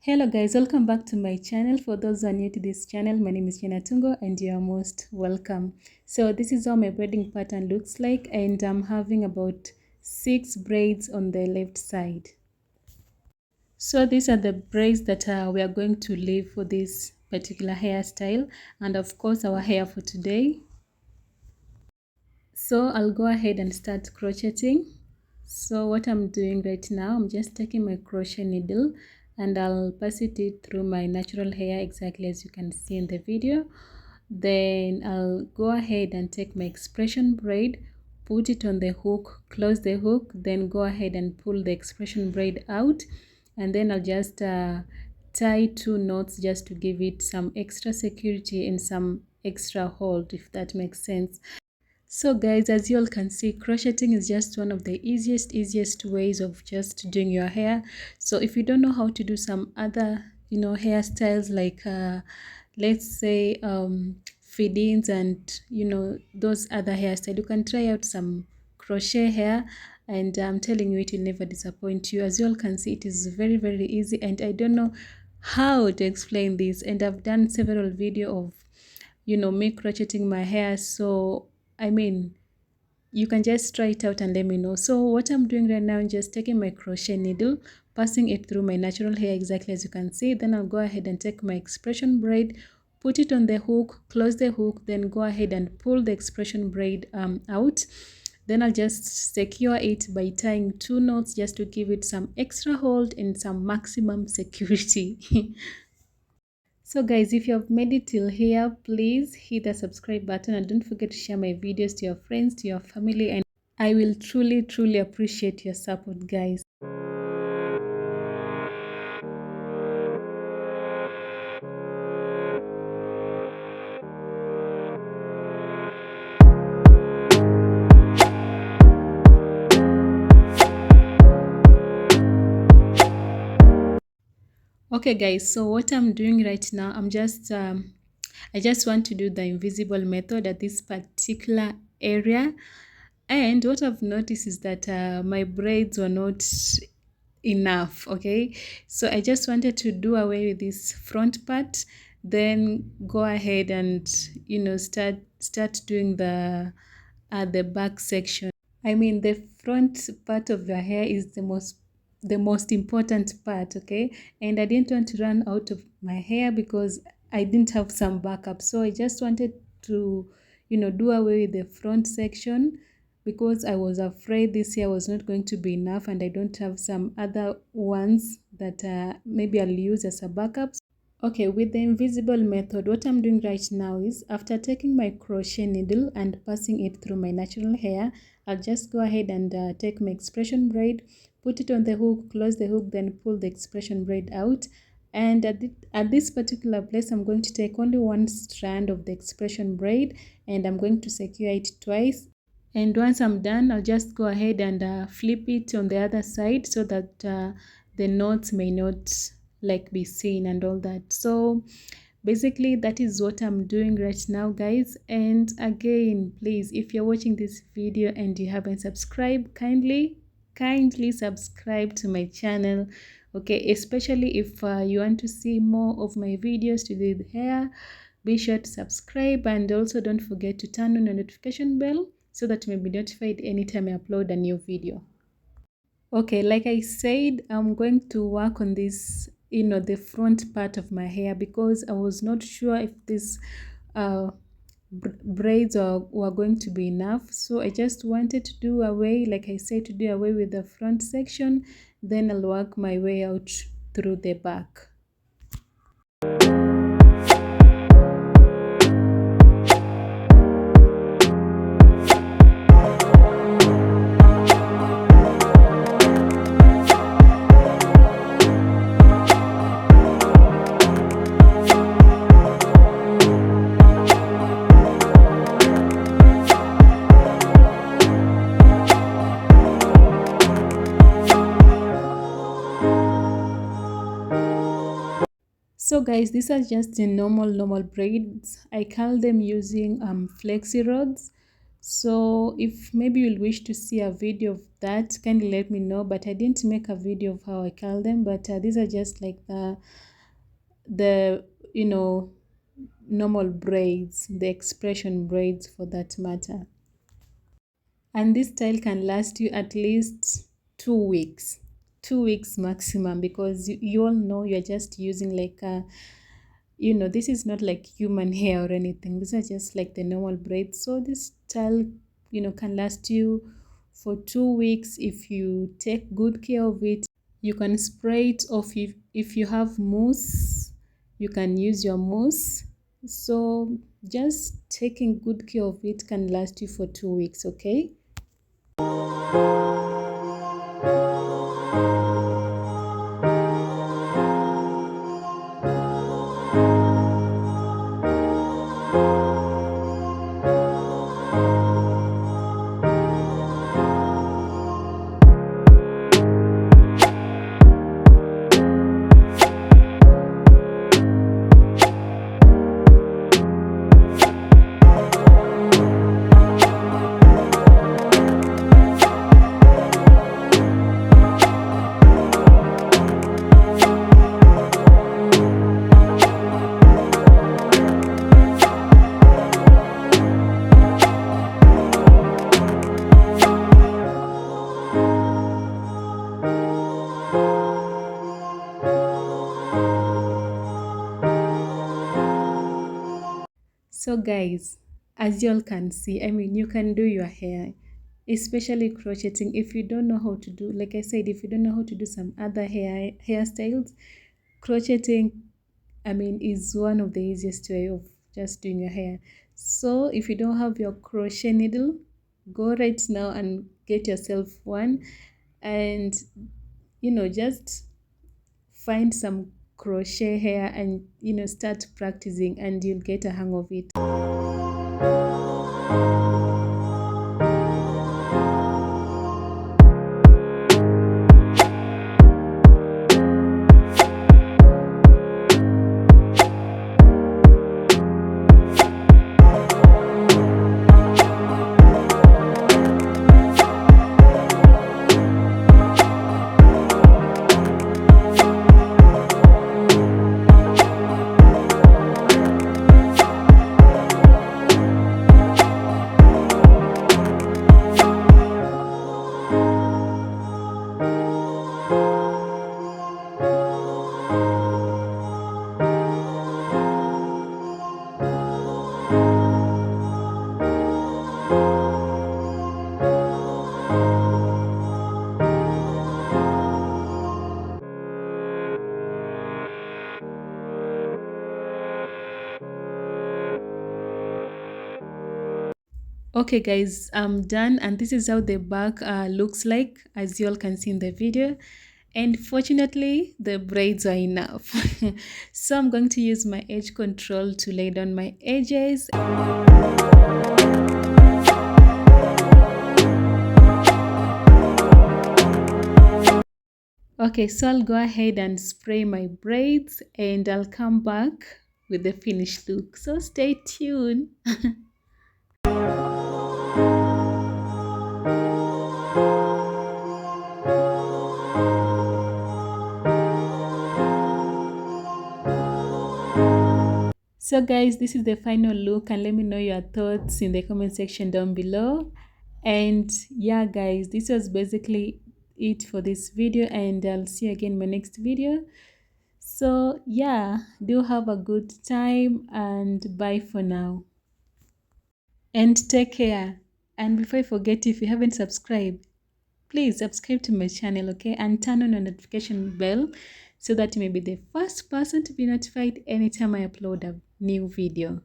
Hello guys, welcome back to my channel. For those who are new to this channel, my name is Jena Tungo and you are most welcome. So this is how my braiding pattern looks like, and I'm having about 6 braids on the left side. So these are the braids that we are going to leave for this particular hairstyle, and of course our hair for today. So I'll go ahead and start crocheting. So what I'm doing right now, I'm just taking my crochet needle and I'll pass it through my natural hair exactly as you can see in the video. Then I'll go ahead and take my expression braid, put it on the hook, close the hook, then go ahead and pull the expression braid out, and then I'll just tie 2 knots just to give it some extra security and some extra hold, if that makes sense. So guys, as you all can see, crocheting is just one of the easiest ways of just doing your hair. So if you don't know how to do some other hairstyles like let's say feed-ins and those other hairstyles, you can try out some crochet hair, and I'm telling you, it will never disappoint you. As you all can see, it is very easy, and I don't know how to explain this, and I've done several videos of me crocheting my hair. So I mean, you can just try it out and let me know. So what I'm doing right now is just taking my crochet needle, passing it through my natural hair exactly as you can see. Then I'll go ahead and take my expression braid, put it on the hook, close the hook, then go ahead and pull the expression braid out. Then I'll just secure it by tying 2 knots just to give it some extra hold and some maximum security. So guys, if you have made it till here, please hit the subscribe button and don't forget to share my videos to your friends, to your family, and I will truly appreciate your support, guys. Okay guys, so what I'm doing right now, I just want to do the invisible method at this particular area. And what I've noticed is that my braids were not enough. Okay, so I just wanted to do away with this front part, then go ahead and start doing the back section. I mean, the front part of the hair is the most important part. Okay, and I didn't want to run out of my hair because I didn't have some backup, so I just wanted to do away with the front section because I was afraid this hair was not going to be enough, and I don't have some other ones that maybe I'll use as a backup. Okay, with the invisible method, what I'm doing right now is, after taking my crochet needle and passing it through my natural hair, I'll just go ahead and take my expression braid, put it on the hook, close the hook, then pull the expression braid out. And at this particular place, I'm going to take only one strand of the expression braid, and I'm going to secure it twice. And once I'm done, I'll just go ahead and flip it on the other side so that the knots may not be seen and all that. So basically that is what I'm doing right now, guys. And again, please, if you're watching this video and you haven't subscribed, kindly subscribe to my channel. Okay, especially if you want to see more of my videos to do with hair, be sure to subscribe, and also don't forget to turn on the notification bell so that you may be notified anytime I upload a new video. Okay, like I said, I'm going to work on this, the front part of my hair, because I was not sure if this braids were going to be enough. So I just wanted to do away, like I said, to do away with the front section. Then I'll work my way out through the back. So guys, these are just the normal braids. I curl them using flexi rods. So if maybe you'll wish to see a video of that, kindly let me know. But I didn't make a video of how I curl them, but these are just like the you know normal braids, the expression braids for that matter. And this style can last you at least 2 weeks, 2 weeks maximum, because you all know you're just using like a, this is not like human hair or anything. These are just like the normal braids. So this style, can last you for 2 weeks if you take good care of it. You can spray it off. If you have mousse, you can use your mousse. So just taking good care of it can last you for 2 weeks, okay? So guys, as you all can see, I mean, you can do your hair, especially crocheting. If you don't know how to do, like I said, if you don't know how to do some other hairstyles, crocheting, I mean, is one of the easiest way of just doing your hair. So if you don't have your crochet needle, go right now and get yourself one, and just find some crochet hair and start practicing, and you'll get a hang of it. Okay guys, I'm done, and this is how the back looks like, as you all can see in the video. And fortunately the braids are enough. So I'm going to use my edge control to lay down my edges. Okay, so I'll go ahead and spray my braids, and I'll come back with the finished look, so stay tuned. So guys, this is the final look, and let me know your thoughts in the comment section down below. And yeah guys, this was basically it for this video, and I'll see you again in my next video. So yeah, do have a good time, and bye for now, and take care. And before I forget, if you haven't subscribed, please subscribe to my channel, okay, and turn on the notification bell so that you may be the first person to be notified anytime I upload a new video.